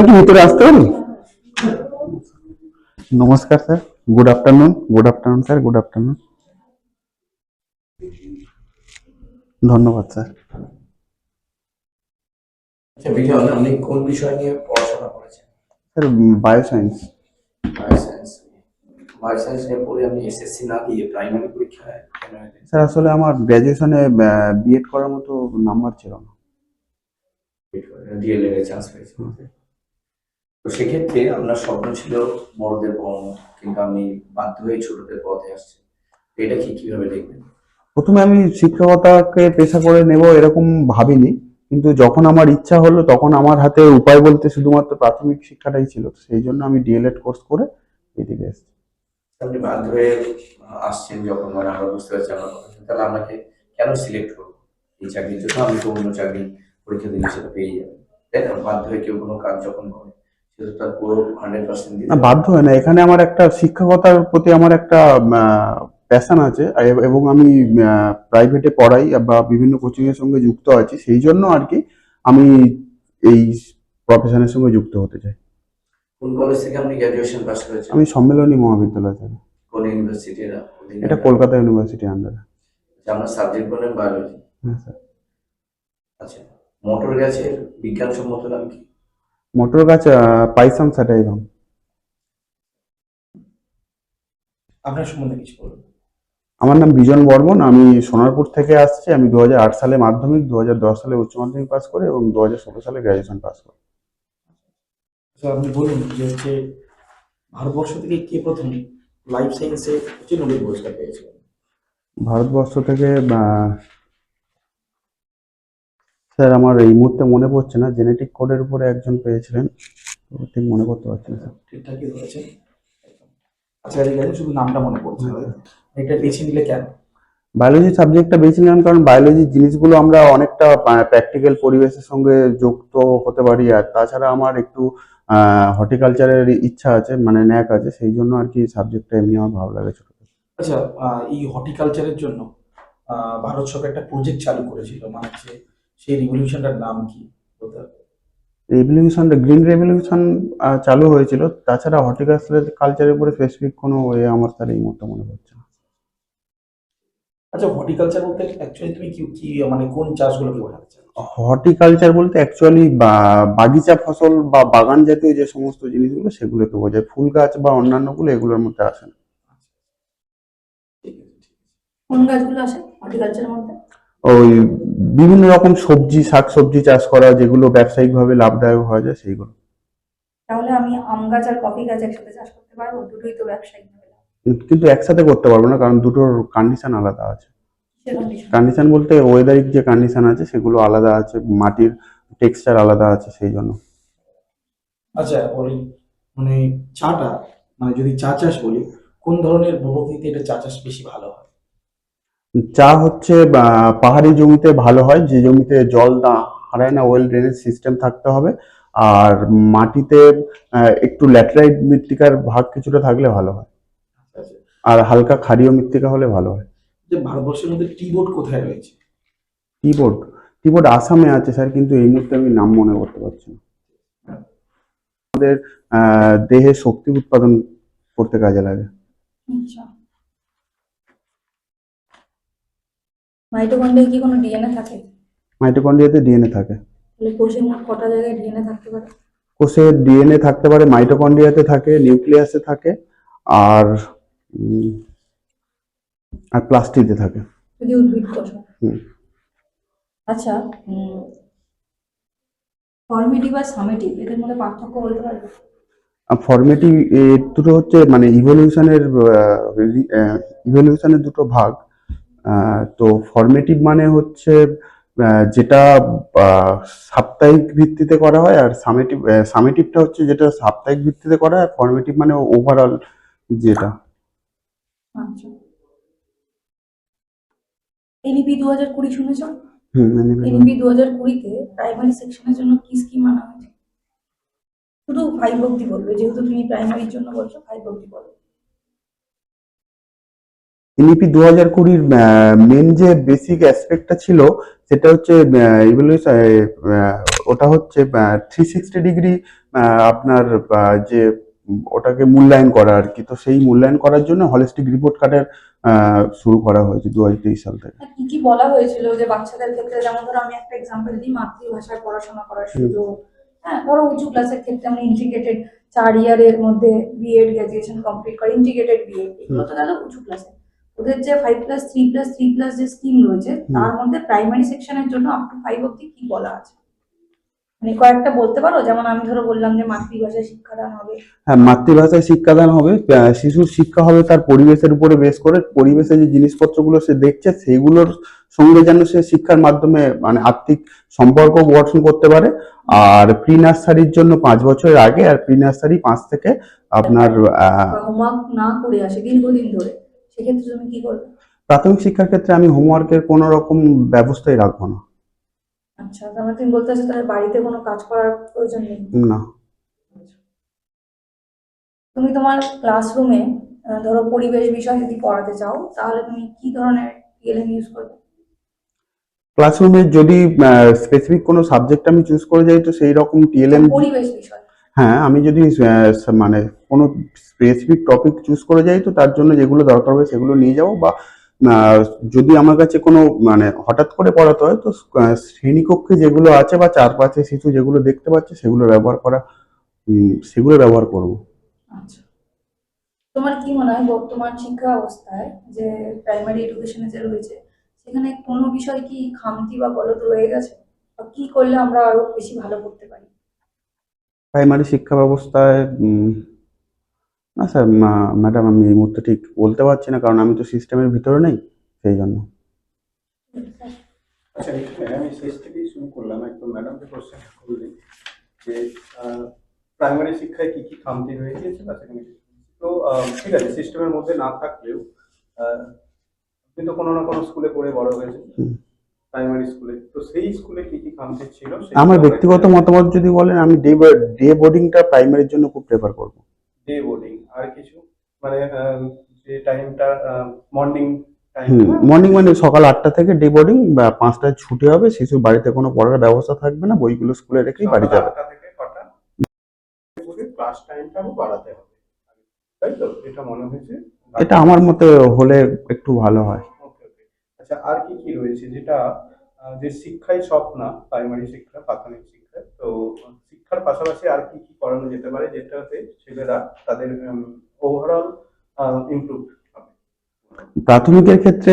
কি ভিতরে আসতে পারি? নমস্কার sir, good afternoon. Good afternoon sir, good afternoon. ধন্যবাদ স্যার। আচ্ছা বিজন, আপনি কোন বিষয় নিয়ে পড়াশোনা করেছেন? Sir bioscience. বায়োসায়েন্স। বায়োসায়েন্স নিয়ে পড়ে আপনি এসএসসি না দিয়ে প্রাইমারি পরীক্ষায় কেন এলেন? স্যার আসলে আমার গ্র্যাজুয়েশনে বিএড করার মতো নাম্বার ছিল না। ডিএলএড এর চান্স পেয়েছেন। তো সেক্ষেত্রে আপনার স্বপ্ন ছিল বড়দের পড়ানো, কিন্তু আপনি বাধ্য হয়ে ছোটদের পথে আসছেন। এটা কিভাবে দেখবেন? প্রথমে আমি শিক্ষকতাকে পেশা করে নেব এরকম ভাবিনি, কিন্তু যখন আমার ইচ্ছা হলো তখন আমার হাতে উপায় বলতে শুধুমাত্র প্রাথমিক শিক্ষাটাই ছিল, সেই জন্য আমি ডিএলএড কোর্স করে এদিকে এসেছি। আপনি বাধ্য হয়ে আসছেন যখন, মানে আমরা বুঝতে পারছি আপনার কথা শুনে, তাহলে আপনাকে কেন সিলেক্ট করবো এই চাকরির জন্য? আমি তো অন্য চাকরি পরীক্ষা দিলে সেটা পেয়ে যাবেন, তাই না? বাধ্য হয়ে কেউ কোনো কাজ যখন করে সেটা তার পুরো 100% না, দিতে বাধ্য হয় না। এখানে আমার একটা শিক্ষকতার প্রতি আমার একটা প্যাশন আছে, এবং আমি প্রাইভেটে পড়াই বা বিভিন্ন কোচিং এর সঙ্গে যুক্ত আছি, সেই জন্য আর কি আমি এই প্রফেশনের সঙ্গে যুক্ত হতে চাই। কোন কলেজ থেকে আপনি গ্র্যাজুয়েশন পাস করেছেন? আমি সম্মেলনী মহাবিদ্যালয় থেকে। কোন ইউনিভার্সিটির? এটা কলকাতা ইউনিভার্সিটি আন্ডারে। আমার সাবজেক্ট বলেন বায়োলজি। হ্যাঁ স্যার। আচ্ছা, মোটর গাছের বিজ্ঞানসম্মত নাম কি? মোটর গাছ পাইসাম স্যাটাইভাম। আপনার সম্বন্ধে কিছু বলুন। আমার নাম বিজন বর্মন, আমি সোনারপুর থেকে আসছি। আমি 2008 সালে মাধ্যমিক, 2010 সালে উচ্চ মাধ্যমিক পাস করি এবং 2016 সালে গ্র্যাজুয়েশন পাস করি। আচ্ছা, আপনি বলুন যে হচ্ছে ভারতবর্ষ থেকে কে প্রথম লাইফ সায়েন্সে হচ্ছে নোবেল পুরস্কার পেয়েছিলেন? ভারতবর্ষ থেকে স্যার আমার এই মুহূর্তে মনে পড়ছে না, জেনেটিক কোডের উপরে একজন পেয়েছিলেন, তো ঠিক মনে করতে পারছি না স্যার। ঠিকঠাকই ধরেছেন। আচ্ছা, ঠিক আছে, শুধু নামটা মনে পড়ছে না। এটা বেছে নিলে কেন? বায়োলজি সাবজেক্টটা বেছে নিলাম কারণ বায়োলজির জিনিসগুলো আমরা অনেকটা প্র্যাকটিক্যাল পরিবেশের সঙ্গে যুক্ত হতে পারি, আর তাছাড়া আমার একটু হর্টিকালচারের ইচ্ছা আছে, মানে ন্যাক আছে, সেই জন্য আর কি সাবজেক্টটা এমনি আমার ভালো লাগে ছোট থেকে। আচ্ছা, এই হর্টিকালচারের জন্য ভারত সরকার একটা প্রজেক্ট চালু করেছিল, মানে হচ্ছে সেই রিভলিউশনটার নাম কি বলতে পারবেন? রেভলিউশন, গ্রিন রেভলিউশন চালু হয়েছিল। তাছাড়া হর্টিকালচারের উপরে স্পেসিফিক কোনো আমার স্যার এই মুহূর্তে মনে পড়ছে না। আচ্ছা, হর্টিকালচার বলতে অ্যাকচুয়ালি তুমি কি কি মানে কোন চাষগুলোকে বোঝাতে চাও? হর্টিকালচার বলতে অ্যাকচুয়ালি বাগিচা ফসল বা বাগান জাতীয় যে সমস্ত জিনিসগুলো সেগুলোকে বোঝায়, ফুল গাছ বা অন্যান্যগুলো এগুলোর মধ্যে আসে না। ঠিক আছে, ঠিক আছে। কোন গাছগুলো আসে হর্টিকালচারের মধ্যে? ওই বিভিন্ন রকম সবজি, শাকসবজি চাষ করা, যেগুলো ব্যবসায়িকভাবে লাভদায়ক হওয়া যায় সেইগুলো। তাহলে আমি আম গাছ আর কফি গাছ একসাথে চাষ করতে পারবো? দুটোই তো ব্যবসায়িক ভাবে লাভ। কিন্তু একসাথে করতে পারবো না, কারণ দুটোর কন্ডিশন আলাদা আছে। সেরকম কন্ডিশন বলতে ওয়েদারিক যে কন্ডিশন আছে সেগুলো আলাদা আছে, মাটির টেক্সচার আলাদা আছে, সেই জন্য। আচ্ছা, ওই মানে চাটা, মানে যদি চা চাষ বলি, কোন ধরনের ভূপ্রকৃতিতে এটা চা চাষ বেশি ভালো হয়? চা হচ্ছে পাহাড়ি জমিতে ভালো হয়, যে জমিতে জল না হারায় না, ওয়েল ড্রেনেজ সিস্টেম থাকতে হবে। আর মাটিতে একটু ল্যাটেরাইট মৃত্তিকার ভাগ কিছুটা থাকলে ভালো হয়, আচ্ছা, আর হালকা ক্ষারীয় মৃত্তিকা হলে ভালো হয়। যে ভারতবর্ষের মধ্যে টি বোর্ড কোথায় রয়েছে? টিবোর্ড, টিবোর্ড আসামে আছে স্যার, কিন্তু এই মুহূর্তে আমি নাম মনে করতে পারছি না। আমাদের দেহে শক্তি উৎপাদন করতে কাজে লাগে। আচ্ছা, মাইটোকন্ড্রিয়ায় কি কোনো ডিএনএ থাকে? মাইটোকন্ড্রিয়াতে ডিএনএ থাকে। তাহলে কোষে মোট কটা জায়গায় ডিএনএ থাকতে পারে? কোষে ডিএনএ থাকতে পারে, মাইটোকন্ড্রিয়াতে থাকে, নিউক্লিয়াসে থাকে, আর উম, আর প্লাস্টিডে থাকে। যদি উদ্ভিদ কোষ হয়। হুম। আচ্ছা, ফর্মেটিভ আর সামেটিভ এদের মধ্যে পার্থক্য বলতে পারবে? ফর্মেটিভ দুটো হচ্ছে মানে ইভলিউশনের দুটো ভাগ। তো ফর্মেটিভ মানে হচ্ছে যেটা সাপ্তাহিক ভিত্তিতে করা হয়, আর সামেটিভটা হচ্ছে যেটা সাপ্তাহিক ভিত্তিতে করা হয়, ফর্মেটিভ মানে ওভারঅল যেটা। আচ্ছা, এনইপি 2020 শুনেছ? এনইপি 2020-তে প্রাইমারি সেকশনের জন্য কি স্কিম আনা হয়েছে? শুধু 5 অব্দি বলবে, যেহেতু তুমি প্রাইমারির জন্য বলছো 5 অব্দি বলবে। এনইপি 2020 মেন যে বেসিক অ্যাসপেক্টটা ছিল সেটা হচ্ছে ইভ্যালুয়েশন, ওটা হচ্ছে 360 ডিগ্রি আপনার যে ওটাকে মূল্যায়ন করা আর কি। তো সেই মূল্যায়ন করার জন্য হলিস্টিক রিপোর্ট কার্ডের শুরু করা হয়েছে 2023 সাল থেকে। কি কি বলা হয়েছিল যে বাচ্চাদের ক্ষেত্রে, যেমন ধরো আমি একটা এক্সাম্পল দিই, মাতৃভাষায় পড়াশোনা করার সুযোগ, হ্যাঁ ধরো উঁচু ক্লাসের ক্ষেত্রে আমরা ইন্টিগ্রেটেড 4 ইয়ারের মধ্যে বিএড গ্রাজুয়েশন কমপ্লিট করে ইন্টিগ্রেটেড বিএড, এগুলো তো গেল উঁচু ক্লাসে। ওদের যে 5+3+3+ যে স্কিম রয়েছে তার মধ্যে প্রাইমারি সেকশনের জন্য আপ টু 5 অব্দি কি বলা আছে, মানে কয়েকটা বলতে পারো? যেমন আমি ধরো বললাম যে মাতৃভাষায় শিক্ষাদান হবে। হ্যাঁ, মাতৃভাষায় শিক্ষাদান হবে। শিশুর শিক্ষা হবে তার পরিবেশের উপরে বেস করে, পরিবেশে যে জিনিসপত্রগুলো সে দেখছে সেগুলোর সঙ্গে যেন সে শিক্ষার মাধ্যমে মানে আর্থিক সম্পর্ক গঠন করতে পারে। আর প্রি নার্সারির জন্য 5 বছরের আগে, আর প্রি নার্সারি 5 থেকে আপনার হোমওয়ার্ক না করে আসে দীর্ঘদিন ধরে, সেক্ষেত্রে তুমি কি করবে? প্রাথমিক শিক্ষার ক্ষেত্রে আমি হোমওয়ার্কের কোনো রকম ব্যবস্থাই রাখবো না। আচ্ছা, তার মানে তুমি বলতে চাচ্ছো তাহলে বাড়িতে কোনো কাজ করার প্রয়োজন নেই? না। তুমি তোমার ক্লাসরুমে ধরো পরিবেশ বিষয় যদি পড়াতে চাও তাহলে তুমি কি ধরনের টিএলএম ইউজ করবে? ক্লাসরুমে যদি স্পেসিফিক কোনো সাবজেক্ট আমি চুজ করে যাই তো সেই রকম টিএলএম। পরিবেশ বিষয়। হ্যাঁ, আমি যদি মানে কোনো স্পেসিফিক টপিক চুজ করে যাই তো তার জন্য যেগুলো দরকার হবে সেগুলো নিয়ে যাবো, বা যদি আমার কাছে কোনো মানে হঠাৎ করে পড়াতে হয় তো শ্রেণীকক্ষে যেগুলো আছে বা চারপাশে শিশু যেগুলো দেখতে পাচ্ছে সেগুলো ব্যবহার করব। আচ্ছা, তোমার কি মনে হয় বর্তমান শিক্ষা অবস্থায় যে প্রাইমারি এডুকেশনে যে রয়েছে সেখানে কোনো বিষয় কি খামতি বা গলদ রয়ে গেছে, বা কি করলে আমরা আরো বেশি ভালো করতে পারি? প্রাইমারি শিক্ষা ব্যবস্থায় না স্যার, ম্যাডাম আমি এই মুহূর্তে ঠিক বলতে পারছি না, কারণ আমি তো সিস্টেমের ভিতরে নেই, সেই জন্য। আচ্ছা, এখানে আমি শেষ থেকেই শুরু করলাম, একদম ম্যাডাম যে কোশ্চেন করলেন যে প্রাইমারি শিক্ষায় কি কি খামতি রয়ে গিয়েছে বা সেখানে তো ঠিক আছে, সিস্টেমের মধ্যে না থাকলেও কিন্তু কোনো না কোনো স্কুলে পড়ে বড় হয়েছে, প্রাইমারি স্কুলে, তো সেই স্কুলে কি কি খামতি ছিল? আমার ব্যক্তিগত মতামত যদি বলেন, আমি ডে বোর্ডিংটা প্রাইমারির জন্য খুব প্রেফার করব। ডে বোর্ডিং আর কিছু মানে যে টাইমটা মর্নিং টাইম, মর্নিং মানে সকাল 8টা থেকে ডে বোর্ডিং, বা 5টায় ছুটি হবে, শিশুর বাড়িতে কোনো পড়ার ব্যবস্থা থাকবে না, বইগুলো স্কুলে রেখেই বাড়ি যাবে। 8টা থেকে কটা ক্লাস টাইমটা বাড়াতে হবে, তাই তো? এটা মনে হয়েছে, এটা আমার মতে হলে একটু ভালো হয়। ওকে ওকে। আচ্ছা, আর কি কি রয়েছে যেটা যে শিক্ষাই সব না, প্রাইমারি শিক্ষা প্রাথমিক শিক্ষা, তো শিক্ষার পাশাপাশি আর কি কি করানো যেতে পারে যেটাতে ছেলেরা তাদের ওভারঅল ইমপ্রুভ হবে? প্রাথমিকের ক্ষেত্রে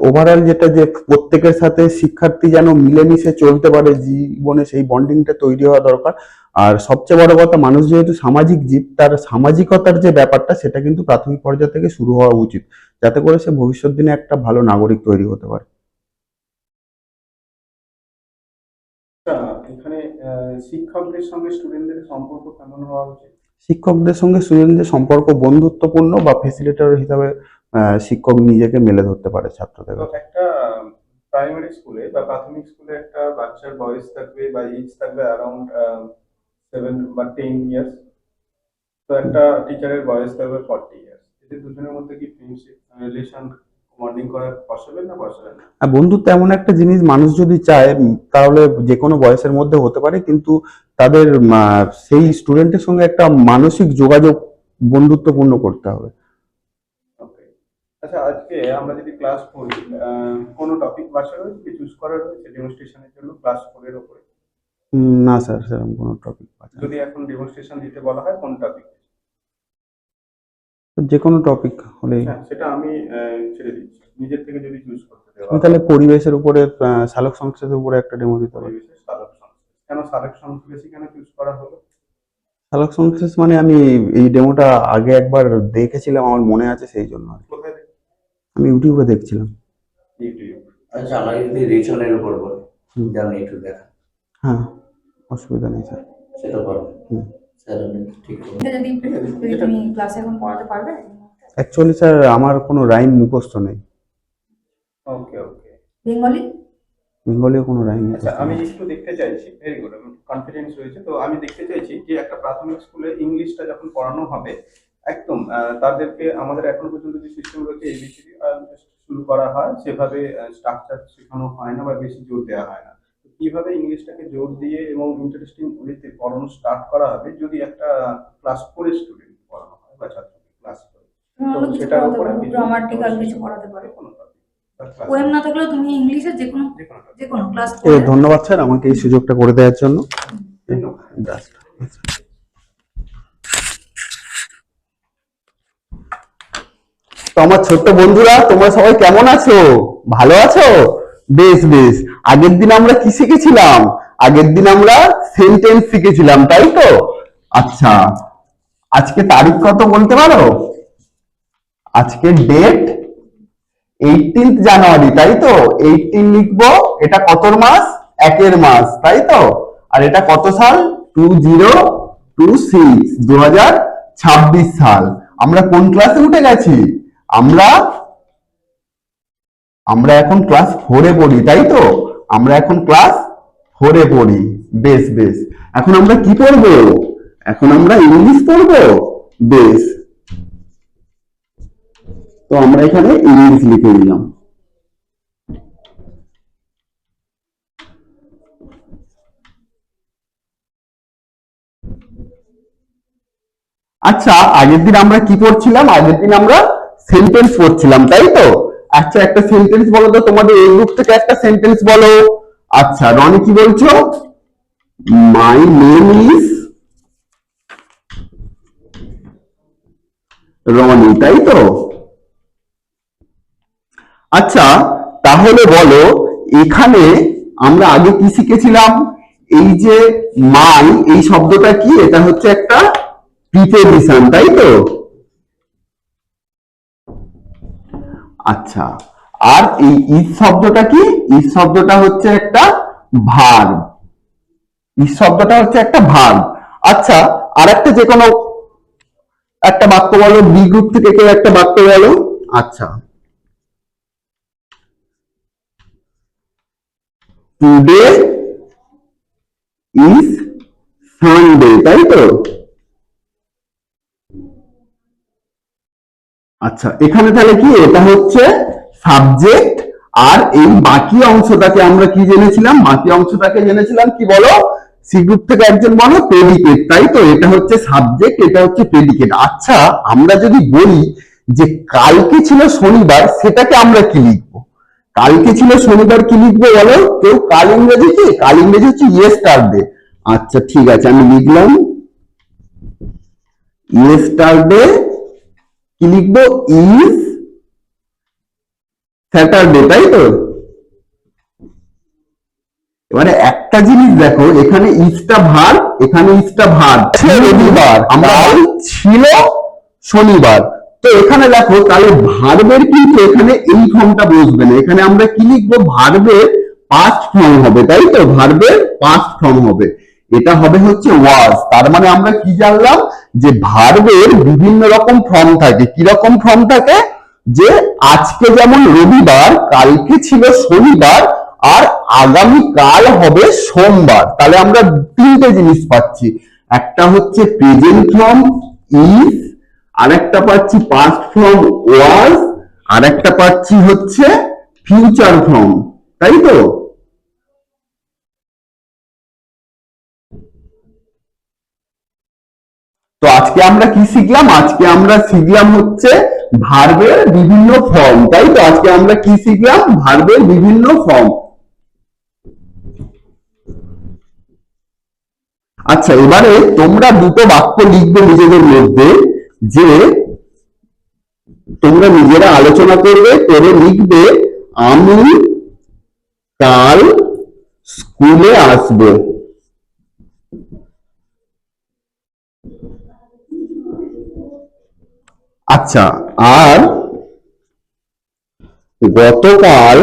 ওভারঅল যেটা, যে প্রত্যেকের সাথে শিক্ষার্থী যেন মিলেমিশে চলতে পারে জীবনে, সেই বন্ডিংটা তৈরি হওয়া দরকার। আর সবচেয়ে বড় কথা, মানুষ যেহেতু সামাজিক জীব, তার সামাজিকতার যে ব্যাপারটা সেটা কিন্তু প্রাথমিক পর্যায় থেকে শুরু হওয়া উচিত, যাতে করে সে ভবিষ্যৎ দিনে একটা ভালো নাগরিক তৈরি হতে পারে। এখানে শিক্ষকদের সঙ্গে স্টুডেন্টদের সম্পর্ক কেমন হওয়া উচিত? শিক্ষকদের সঙ্গে স্টুডেন্টদের সম্পর্ক বন্ধুত্বপূর্ণ, বা ফেসিলিটেটর হিসাবে শিক্ষক নিজেকে মেলে ধরতে পারে ছাত্রদের তো কাছে। একটা প্রাইমারি স্কুলে বা প্রাথমিক স্কুলে একটা বাচ্চার বয়স থাকবে বা এজ থাকবে অ্যারাউন্ড 7 বা 10 ইয়ার্স, তো একটা টিচারের বয়স থাকবে 40 ইয়ার্স, এদের দুজনের মধ্যে কি ফ্রেন্ডশিপ রিলেশন বন্ডিং করা পসিবল না পসিবল না? আর বন্ধুত্ব এমন একটা জিনিস, মানুষ যদি চায় তাহলে যে কোনো বয়সের মধ্যে হতে পারে, কিন্তু তাদের সেই স্টুডেন্টের সঙ্গে একটা মানসিক যোগাযোগ বন্ধুত্বপূর্ণ করতে হবে। ওকে। আচ্ছা, আজকে আমরা যদি ক্লাস করি, কোনো টপিক বাছা রয়েছে কি চুজ করা রয়েছে ডেমনস্ট্রেশনের জন্য ক্লাস 4 এর উপরে? না স্যার, সেরকম কোনো টপিক যদি এখন ডেমনস্ট্রেশন দিতে বলা হয় কোন টপিক? যে কোনো টপিক হলেই। হ্যাঁ, সেটা আমি ছেড়ে দিচ্ছি, নিজের থেকে যদি চুজ করতে দেওয়া আমি তাহলে পরিবেশের উপরে, সালোক সংশ্লেষের উপরে একটা ডেমো দিতে পারি। পরিবেশের সালোক সংশ্লেষ, কেন সালোক সংশ্লেষই কেন চুজ করা হলো? সালোক সংশ্লেষ মানে আমি এই ডেমোটা আগে একবার দেখেছিলাম, আমার মনে আছে, সেই জন্য আর কি। কোথায় দেখি? আমি ইউটিউবে দেখছিলাম। ইউটিউব। আচ্ছা, আমাকে যদি রিজনের উপর বলে, যেমন একটু দেখা, হ্যাঁ, অসুবিধা নেই স্যার। সেটা পারবো হুম। স্যার, আপনি ঠিক করুন। এটা যদি তুমি ক্লাসে এখন পড়াতে পারবে? অ্যাকচুয়ালি স্যার আমার কোনো রাইম মুখস্থ নেই। ওকে ওকে। বেঙ্গলি? বেঙ্গলিও কোনো রাইম আচ্ছা, মুখস্থ আমি নেই। একটু দেখতে চাইছি, ভেরি গুড, আমি কনফিডেন্স রয়েছে, তো আমি দেখতে চাইছি যে একটা প্রাথমিক স্কুলে ইংলিশটা যখন পড়ানো হবে একদম তাদেরকে, আমাদের এখন পর্যন্ত যে সিস্টেম রয়েছে এবিসিডি শুরু করা হয় সেভাবে স্ট্রাকচার শেখানো হয় না বা বেশি জোর দেওয়া হয় না। তো কিভাবে ইংলিশটাকে জোর দিয়ে এবং ইন্টারেস্টিং ওয়েতে পড়ানো স্টার্ট করা হবে যদি একটা ক্লাস 4 এর স্টুডেন্ট পড়ানো হয় বা ছাত্রকে ক্লাস 4, তুমি তো অন্য কিছু সেটার পড়াতে উপরে পারো, কিছু গ্রামাটিক্যাল কিছু পড়াতে পারো। যেকোনো topic বা class পোয়েম না থাকলেও তুমি ইংলিশের যে কোনো ক্লাস ধন্যবাদ স্যার আমাকে এই সুযোগটা করে দেওয়ার জন্য। ধন্যবাদ। তো আমার ছোট্ট বন্ধুরা, তোমরা সবাই কেমন আছো? ভালো আছো? বেশ বেশ। আগের দিন আমরা কি শিখেছিলাম? আগের দিন আমরা সেন্টেন্স শিখেছিলাম, তাই তো? আচ্ছা, আজকে তারিখ কত বলতে পারো? আজকে ডেট 18 জানুয়ারি, তাই তো? 18 লিখবো। এটা কতর মাস? একের মাস, তাই তো? আর এটা কত সাল? 2026, 2026 সাল। আমরা কোন ক্লাসে উঠে গেছি? আমরা আমরা এখন ক্লাস 4 এ পড়ি, তাই তো? আমরা এখন ক্লাস 4 এ পড়ি। বেশ বেশ। এখন আমরা কি পড়বো? এখন আমরা ইংলিশ পড়বো। বেশ, তো আমরা এখানে ইংলিশ লিখে দিলাম। আচ্ছা, আগের দিন আমরা কি পড়ছিলাম? আগের দিন আমরা সেন্টেন্স পড়ছিলাম, তাই তো? আচ্ছা, একটা সেন্টেন্স বলো তো, তোমাদের এই গ্রুপ থেকে একটা সেন্টেন্স বলো। আচ্ছা, রনি কি বলছো? মাই নেম ইজ রনি, তাই তো? আচ্ছা, তাহলে বলো, এখানে আমরা আগে কি শিখেছিলাম? এই যে মাই, এই শব্দটা কি? এটা হচ্ছে একটা প্রিপোজিশন, তাই তো? আচ্ছা, আর এই ইজ শব্দটা কি? ইজ শব্দটা হচ্ছে একটা ভার্ব। ইজ শব্দটা হচ্ছে একটা ভার্ব। আচ্ছা, আর একটা যে কোনো একটা বাক্য বলো, বি গ্রুপ থেকে কেউ একটা বাক্য বলো। আচ্ছা, টুডে ইজ সানডে, তাই তো? আচ্ছা, এখানে তাহলে কি? এটা হচ্ছে সাবজেক্ট। আর এই বাকি অংশটাকে আমরা কি জেনেছিলাম? বাকি অংশটাকে জেনেছিলাম কি বলো? সি গ্রুপ থেকে একজন বলো প্রেডিকেট, তাই তো? এটা হচ্ছে সাবজেক্ট, এটা হচ্ছে প্রেডিকেট। আচ্ছা, আমরা যদি বলি যে কালকে ছিল শনিবার, সেটাকে আমরা কি লিখবো? কালকে ছিল শনিবার কি লিখবো বলো? কেউ কাল ইংরেজি কি? কাল ইংরেজি হচ্ছে ইয়েস্টারডে। আচ্ছা, ঠিক আছে, আমি লিখলাম ইয়েস্টারডে। কি লিখবো? ইজ স্যাটারডে, তাই তো? এবারে একটা জিনিস দেখো, এখানে ইজটা ভার, এখানে ইজটা ভার। রবিবার, আমরা ছিল শনিবার। তো এখানে দেখো, তাহলে ভার্বের কিন্তু এখানে এই ফর্মটা বসবে না। এখানে আমরা কি লিখবো? ভার্বের পাস্ট ফর্ম হবে, তাই তো? ভার্বের পাস্ট ফর্ম হবে। এটা হবে হচ্ছে ওয়াজ। তার মানে আমরা কি জানলাম? যে ভার্বের বিভিন্ন রকম ফর্ম থাকে। কি রকম ফর্ম থাকে? যে আজকে যেমন রবিবার, কালকে ছিল শনিবার, আর আগামী কাল হবে সোমবার। তাহলে আমরা তিনটে জিনিস পাচ্ছি। একটা হচ্ছে প্রেজেন্ট ফর্ম ইজ, আরেকটা পাচ্ছি পাস্ট ফর্ম ওয়াজ, আর একটা পাচ্ছি হচ্ছে ফিউচার ফর্ম, তাই তো? তো আজকে আমরা কি শিখলাম? আজকে আমরা শিখলাম হচ্ছে ভার্বের বিভিন্ন ফর্ম, তাই তো? আজকে আমরা কি শিখলাম? ভার্বের বিভিন্ন ফর্ম। আচ্ছা, এবারে তোমরা দুটো বাক্য লিখবে নিজেদের মধ্যে, যে তোমরা নিজেরা আলোচনা করবে, করে লিখবে আমি কাল স্কুলে আসবো। আচ্ছা, আর গতকাল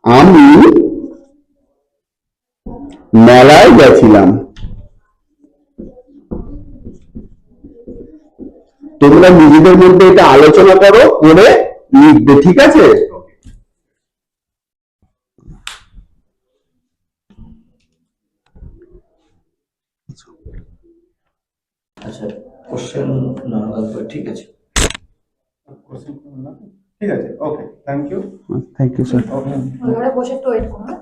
আমি মেলায় গেছিলাম। তোমরা নিজেদের মধ্যে এটা আলোচনা করো, করে লিখবে, ঠিক আছে? আচ্ছা, কোশ্চেন না, ঠিক আছে। কোশ্চেন করুন না। ঠিক আছে, okay, thank you. Thank you sir. Okay. ঘরে বসে একটু ওয়েট করুন।